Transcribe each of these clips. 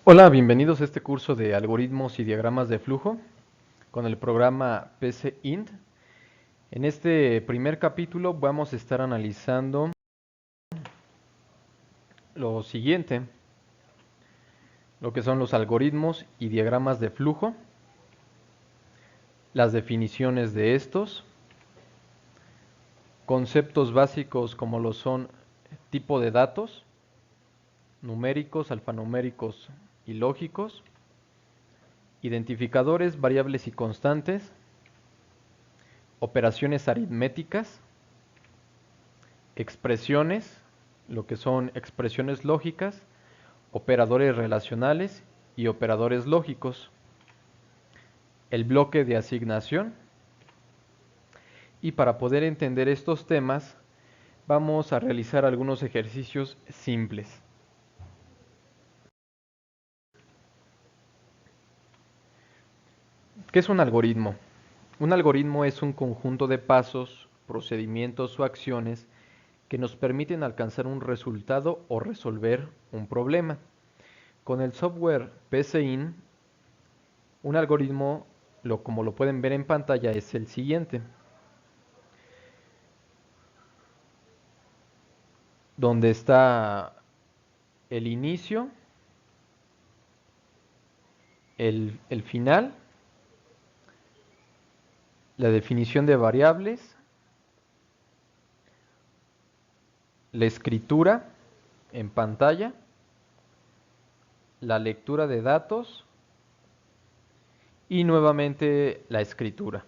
Hola, bienvenidos a este curso de algoritmos y diagramas de flujo con el programa PCInt. En este primer capítulo vamos a estar analizando lo siguiente, lo que son los algoritmos y diagramas de flujo, las definiciones de estos, conceptos básicos como lo son tipo de datos, numéricos, alfanuméricos y lógicos, identificadores, variables y constantes, operaciones aritméticas, expresiones, lo que son expresiones lógicas, operadores relacionales y operadores lógicos, el bloque de asignación. Y para poder entender estos temas, vamos a realizar algunos ejercicios simples. ¿Qué es un algoritmo? Un algoritmo es un conjunto de pasos, procedimientos o acciones que nos permiten alcanzar un resultado o resolver un problema. Con el software PCInt, un algoritmo, como lo pueden ver en pantalla, es el siguiente, donde está el inicio, el final, la definición de variables, la escritura en pantalla, la lectura de datos y nuevamente la escritura.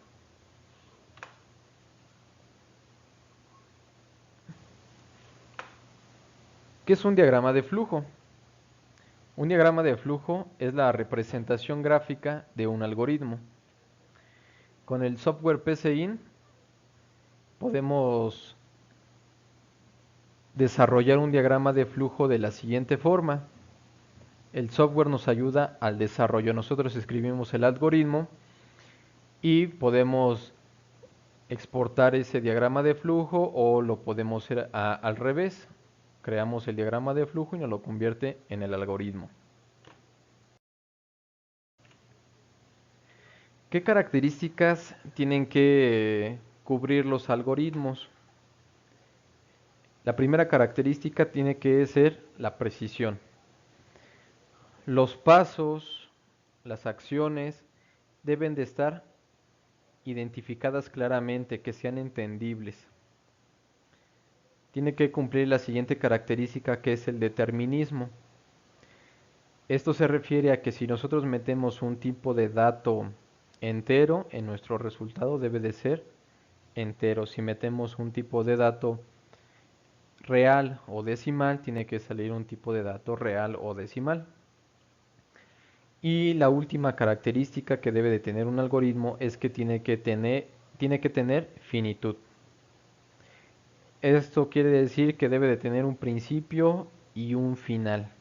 ¿Qué es un diagrama de flujo? Un diagrama de flujo es la representación gráfica de un algoritmo. Con el software PCInt podemos desarrollar un diagrama de flujo de la siguiente forma. El software nos ayuda al desarrollo. Nosotros escribimos el algoritmo y podemos exportar ese diagrama de flujo o lo podemos hacer al revés. Creamos el diagrama de flujo y nos lo convierte en el algoritmo. ¿Qué características tienen que cubrir los algoritmos? La primera característica tiene que ser la precisión. Los pasos, las acciones deben de estar identificadas claramente, que sean entendibles. Tiene que cumplir la siguiente característica, que es el determinismo. Esto se refiere a que si nosotros metemos un tipo de dato entero, en nuestro resultado debe de ser entero. Si metemos un tipo de dato real o decimal, tiene que salir un tipo de dato real o decimal. Y la última característica que debe de tener un algoritmo es que tiene que tener finitud. Esto quiere decir que debe de tener un principio y un final.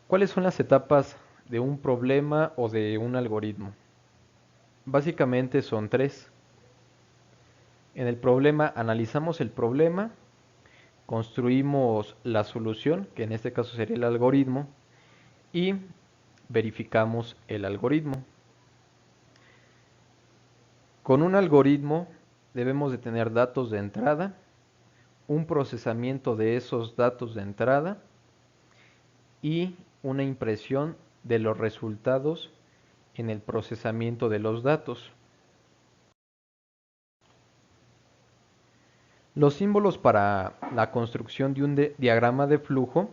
¿Cuáles son las etapas de un problema o de un algoritmo? Básicamente son tres. En el problema analizamos el problema, construimos la solución, que en este caso sería el algoritmo, y verificamos el algoritmo. Con un algoritmo debemos de tener datos de entrada, un procesamiento de esos datos de entrada y una impresión de los resultados en el procesamiento de los datos. Los símbolos para la construcción de un diagrama de flujo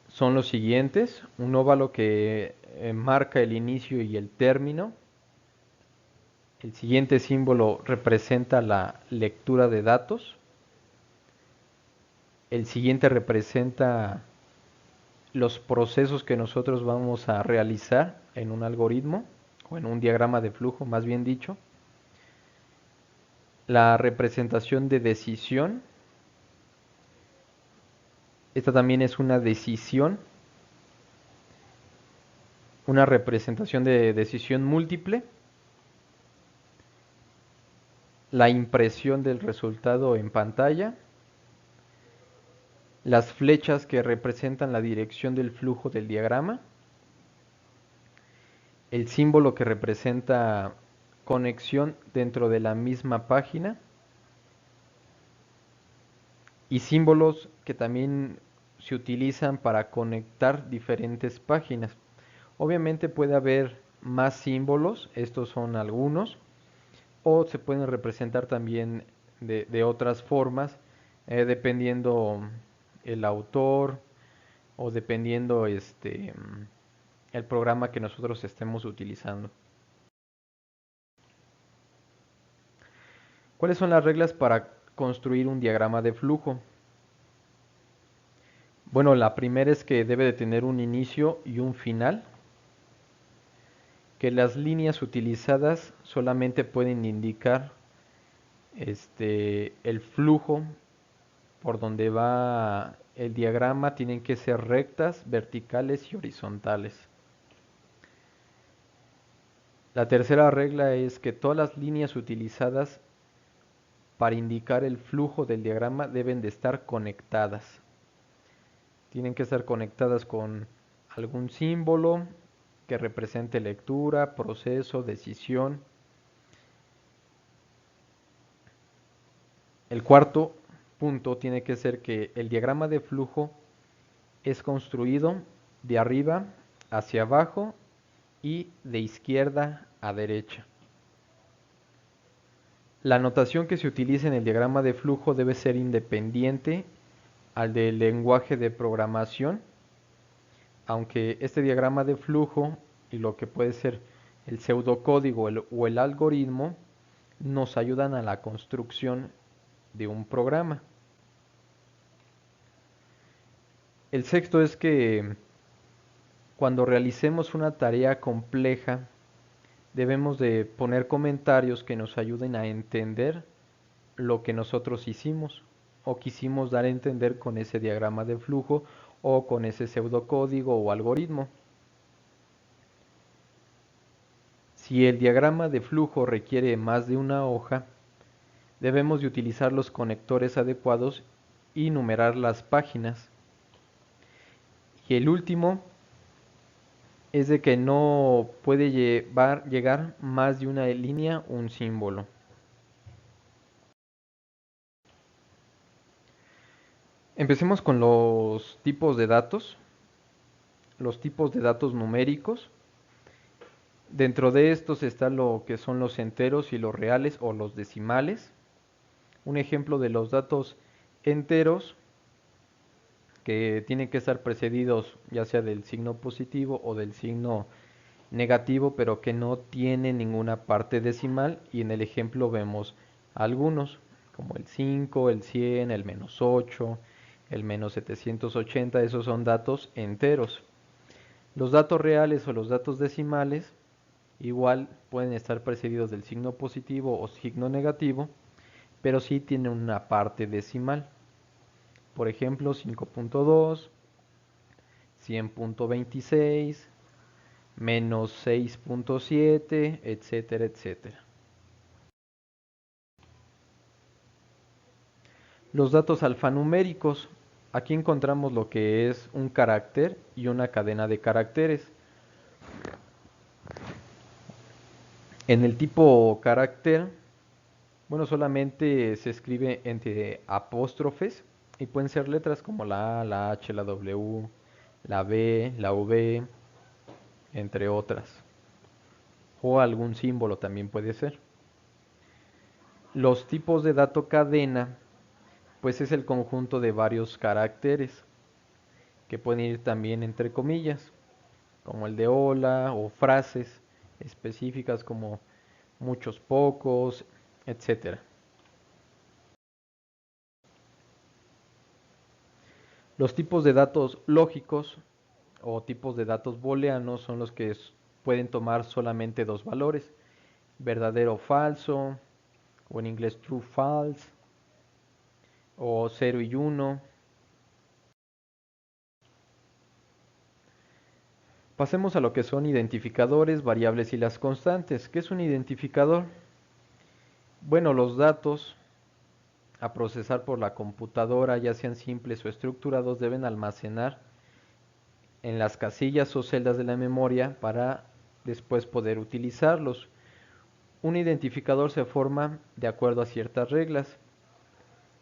son los siguientes: un óvalo que marca el inicio y el término. El siguiente símbolo representa la lectura de datos. El siguiente representa los procesos que nosotros vamos a realizar en un algoritmo o en un diagrama de flujo, más bien dicho. La representación de decisión. Esta también es una decisión. Una representación de decisión múltiple. La impresión del resultado en pantalla las flechas que representan la dirección del flujo del diagrama, el símbolo que representa conexión dentro de la misma página y símbolos que también se utilizan para conectar diferentes páginas. Obviamente puede haber más símbolos, estos son algunos, o se pueden representar también de otras formas, dependiendo el autor o dependiendo el programa que nosotros estemos utilizando. ¿Cuáles son las reglas para construir un diagrama de flujo? Bueno, la primera es que debe de tener un inicio y un final, que las líneas utilizadas solamente pueden indicar el flujo por donde va el diagrama, tienen que ser rectas, verticales y horizontales. La tercera regla es que todas las líneas utilizadas para indicar el flujo del diagrama deben de estar conectadas. Tienen que estar conectadas con algún símbolo que represente lectura, proceso, decisión. El cuarto punto tiene que ser que el diagrama de flujo es construido de arriba hacia abajo y de izquierda a derecha. La notación que se utiliza en el diagrama de flujo debe ser independiente al del lenguaje de programación, aunque este diagrama de flujo y lo que puede ser el pseudocódigo o el algoritmo nos ayudan a la construcción de un programa. El sexto es que cuando realicemos una tarea compleja debemos de poner comentarios que nos ayuden a entender lo que nosotros hicimos o quisimos dar a entender con ese diagrama de flujo o con ese pseudocódigo o algoritmo. Si el diagrama de flujo requiere más de una hoja, debemos de utilizar los conectores adecuados y numerar las páginas. Y el último es de que no puede llegar más de una línea un símbolo. Empecemos con los tipos de datos. Los tipos de datos numéricos. Dentro de estos está lo que son los enteros y los reales o los decimales. Un ejemplo de los datos enteros que tienen que estar precedidos ya sea del signo positivo o del signo negativo, pero que no tienen ninguna parte decimal, y en el ejemplo vemos algunos como el 5, el 100, el -8, el -780, esos son datos enteros. Los datos reales o los datos decimales igual pueden estar precedidos del signo positivo o signo negativo, pero sí tienen una parte decimal. Por ejemplo, 5.2, 100.26, -6.7, etcétera, etcétera. Los datos alfanuméricos. Aquí encontramos lo que es un carácter y una cadena de caracteres. En el tipo carácter, bueno, solamente se escribe entre apóstrofes y pueden ser letras como la A, la H, la W, la B, la V, entre otras. O algún símbolo también puede ser. Los tipos de dato cadena, pues es el conjunto de varios caracteres que pueden ir también entre comillas, como el de hola o frases específicas como muchos, pocos, etcétera. Los tipos de datos lógicos o tipos de datos booleanos son los que pueden tomar solamente dos valores, verdadero o falso, o en inglés true false, o 0 y 1. Pasemos a lo que son identificadores, variables y las constantes. ¿Qué es un identificador? Bueno, los datos a procesar por la computadora, ya sean simples o estructurados, deben almacenar en las casillas o celdas de la memoria para después poder utilizarlos. Un identificador se forma de acuerdo a ciertas reglas.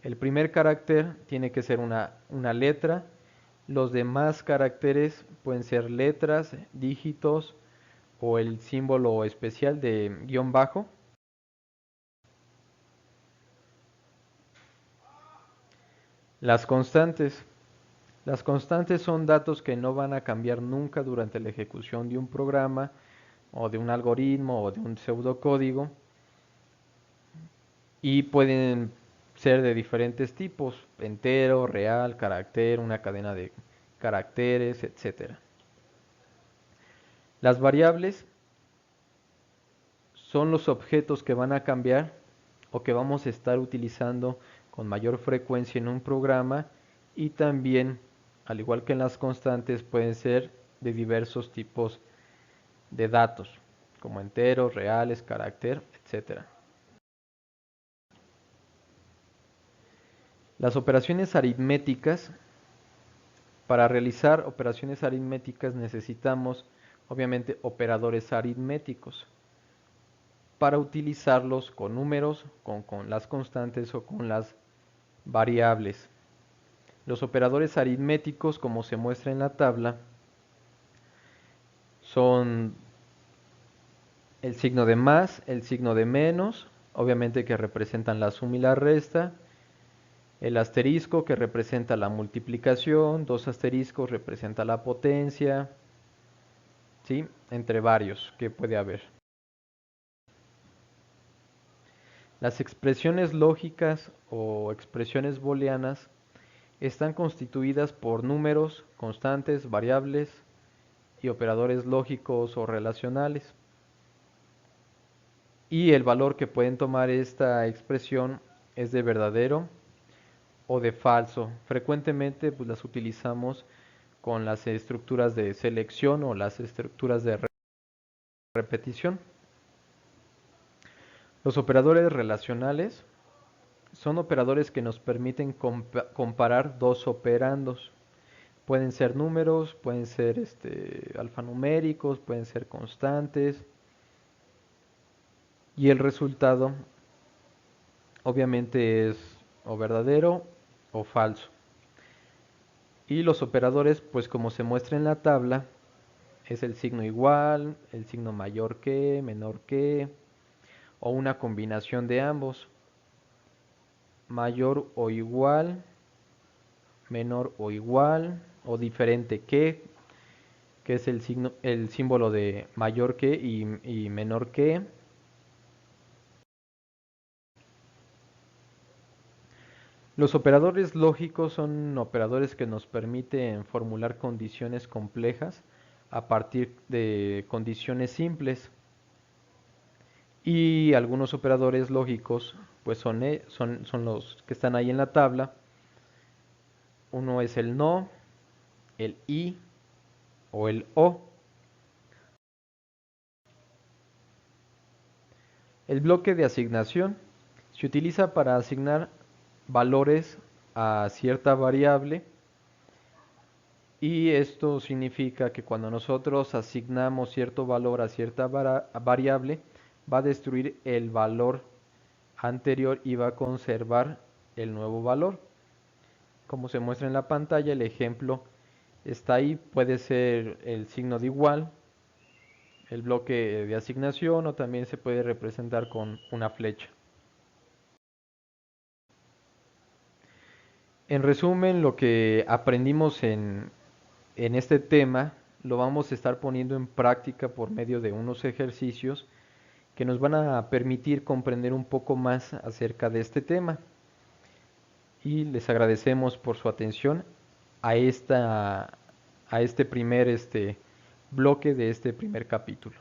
El primer carácter tiene que ser una letra. Los demás caracteres pueden ser letras, dígitos o el símbolo especial de guión bajo. Las constantes. Las constantes son datos que no van a cambiar nunca durante la ejecución de un programa o de un algoritmo o de un pseudocódigo y pueden ser de diferentes tipos: entero, real, carácter, una cadena de caracteres, etc. Las variables son los objetos que van a cambiar o que vamos a estar utilizando con mayor frecuencia en un programa, y también, al igual que en las constantes, pueden ser de diversos tipos de datos, como enteros, reales, carácter, etc. Las operaciones aritméticas. Para realizar operaciones aritméticas necesitamos, obviamente, operadores aritméticos para utilizarlos con números, con las constantes o con las variables. Los operadores aritméticos, como se muestra en la tabla, son el signo de más, el signo de menos, obviamente que representan la suma y la resta, el asterisco que representa la multiplicación, dos asteriscos representa la potencia, ¿sí? Entre varios que puede haber. Las expresiones lógicas o expresiones booleanas están constituidas por números, constantes, variables y operadores lógicos o relacionales. Y el valor que pueden tomar esta expresión es de verdadero o de falso. Frecuentemente pues, las utilizamos con las estructuras de selección o las estructuras de repetición. Los operadores relacionales son operadores que nos permiten comparar dos operandos. Pueden ser números, pueden ser alfanuméricos, pueden ser constantes. Y el resultado obviamente es o verdadero o falso. Y los operadores, pues como se muestra en la tabla, es el signo igual, el signo mayor que, menor que, o una combinación de ambos. Mayor o igual, menor o igual, o diferente que es el símbolo de mayor que y menor que. Los operadores lógicos son operadores que nos permiten formular condiciones complejas a partir de condiciones simples. Y algunos operadores lógicos pues son los que están ahí en la tabla. Uno es el no, el y o el o. El bloque de asignación se utiliza para asignar valores a cierta variable, y esto significa que cuando nosotros asignamos cierto valor a cierta variable, va a destruir el valor anterior y va a conservar el nuevo valor. Como se muestra en la pantalla, el ejemplo está ahí. Puede ser el signo de igual, el bloque de asignación, o también se puede representar con una flecha. En resumen, lo que aprendimos en este tema lo vamos a estar poniendo en práctica por medio de unos ejercicios que nos van a permitir comprender un poco más acerca de este tema. Y les agradecemos por su atención a este primer bloque de este primer capítulo.